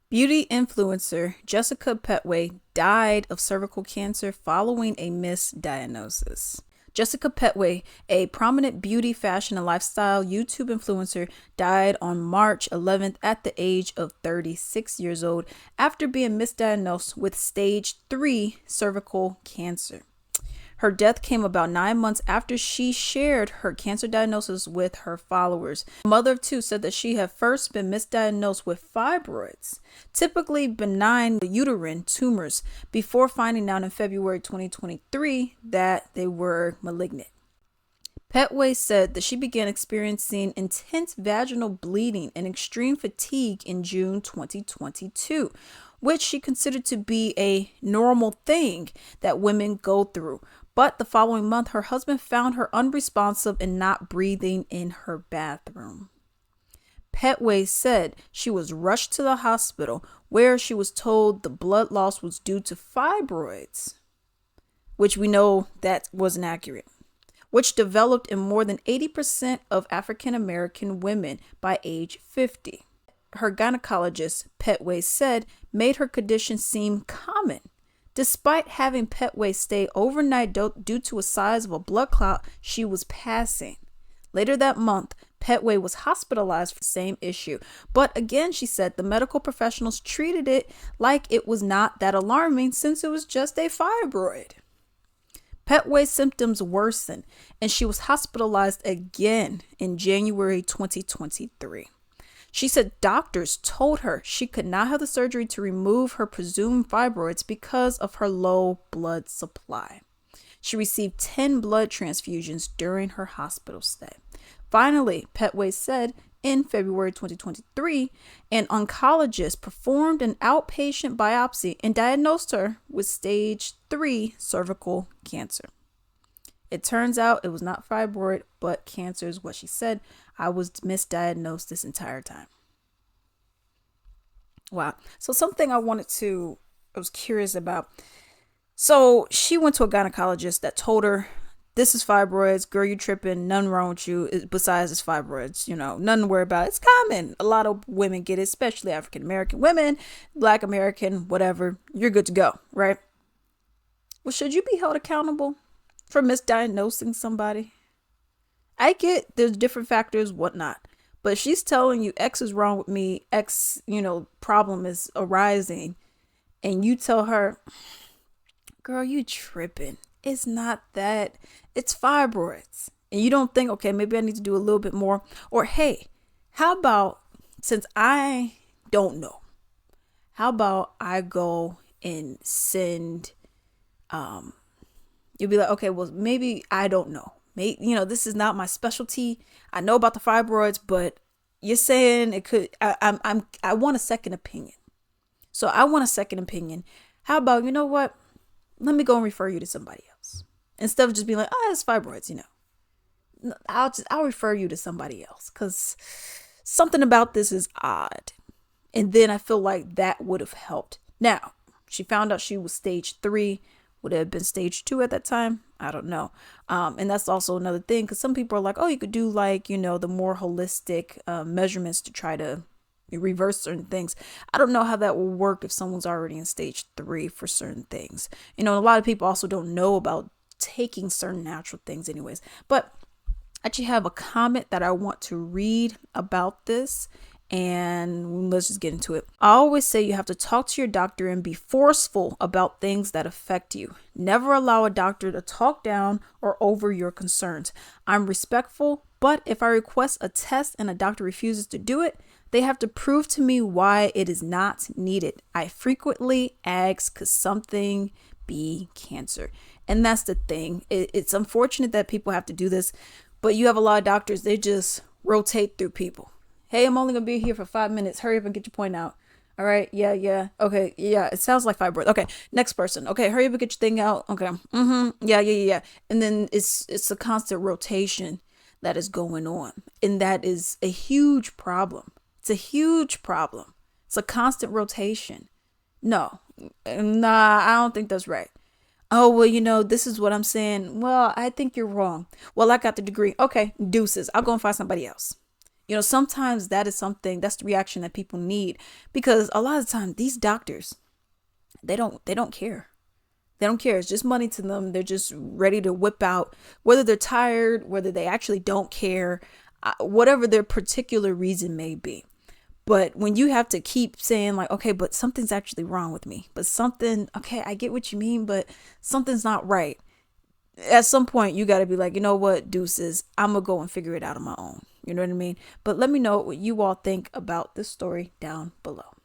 Beauty influencer Jessica Pettway died of cervical cancer following a misdiagnosis. Jessica Pettway, a prominent beauty, fashion, and lifestyle YouTube influencer, died on March 11th at the age of 36 years old after being misdiagnosed with stage 3 cervical cancer. Her death came about 9 months after she shared her cancer diagnosis with her followers. The mother of two said that she had first been misdiagnosed with fibroids, typically benign uterine tumors, before finding out in February 2023 that they were malignant. Pettway said that she began experiencing intense vaginal bleeding and extreme fatigue in June 2022, which she considered to be a normal thing that women go through. But the following month, her husband found her unresponsive and not breathing in her bathroom. Pettway said she was rushed to the hospital where she was told the blood loss was due to fibroids, which we know that wasn't accurate, which developed in more than 80% of African American women by age 50. Her gynecologist, Pettway said, made her condition seem common. Despite having Pettway stay overnight due to a size of a blood clot she was passing. Later that month, Pettway was hospitalized for the same issue. But again, she said the medical professionals treated it like it was not that alarming since it was just a fibroid. Pettway's symptoms worsened and she was hospitalized again in January 2023. She said doctors told her she could not have the surgery to remove her presumed fibroids because of her low blood supply. She received 10 blood transfusions during her hospital stay. Finally, Pettway said in February 2023, an oncologist performed an outpatient biopsy and diagnosed her with stage 3 cervical cancer. It turns out it was not fibroid, but cancer is what she said. I was misdiagnosed this entire time. Wow. So something I was curious about. So she went to a gynecologist that told her, this is fibroids. Girl, you tripping. Nothing wrong with you besides it's fibroids. Nothing to worry about. It's common. A lot of women get it, especially African American women, Black American, whatever. You're good to go, right? Well, should you be held accountable for misdiagnosing somebody? I get there's different factors, whatnot. But she's telling you X is wrong with me, X, problem is arising. And you tell her, girl, you tripping. It's not that. It's fibroids. And you don't think, okay, maybe I need to do a little bit more. Or, hey, how about, since I don't know, how about I go and send, you'll be like, okay, well, maybe I don't know. Maybe, this is not my specialty. I know about the fibroids, but you're saying it could, I want a second opinion. So I want a second opinion. How about, you know what? Let me go and refer you to somebody else. Instead of just being like, oh, it's fibroids, I'll refer you to somebody else because something about this is odd. And then I feel like that would have helped. Now, she found out she was stage 3. Would it have been stage 2 at that time? I don't know. And that's also another thing because some people are like, oh, you could do the more holistic measurements to try to reverse certain things. I don't know how that will work if someone's already in stage 3 for certain things. A lot of people also don't know about taking certain natural things anyways. But I actually have a comment that I want to read about this. And let's just get into it. I always say you have to talk to your doctor and be forceful about things that affect you. Never allow a doctor to talk down or over your concerns. I'm respectful, but if I request a test and a doctor refuses to do it, they have to prove to me why it is not needed. I frequently ask, could something be cancer? And that's the thing. It's unfortunate that people have to do this, but you have a lot of doctors, they just rotate through people. Hey, I'm only going to be here for 5 minutes. Hurry up and get your point out. All right. Yeah. Okay. Yeah. It sounds like fibroid. Okay. Next person. Okay. Hurry up and get your thing out. Okay. Yeah. And then it's a constant rotation that is going on. And that is a huge problem. It's a huge problem. It's a constant rotation. No, nah, I don't think that's right. Oh, well, this is what I'm saying. Well, I think you're wrong. Well, I got the degree. Okay. Deuces. I'll go and find somebody else. Sometimes that's the reaction that people need, because a lot of the time these doctors, they don't care. They don't care. It's just money to them. They're just ready to whip out, whether they're tired, whether they actually don't care, whatever their particular reason may be. But when you have to keep saying like, okay, but something's actually wrong with me, but something, okay, I get what you mean, but something's not right. At some point, you got to be like, you know what, deuces, I'm going to go and figure it out on my own. You know what I mean? But let me know what you all think about this story down below.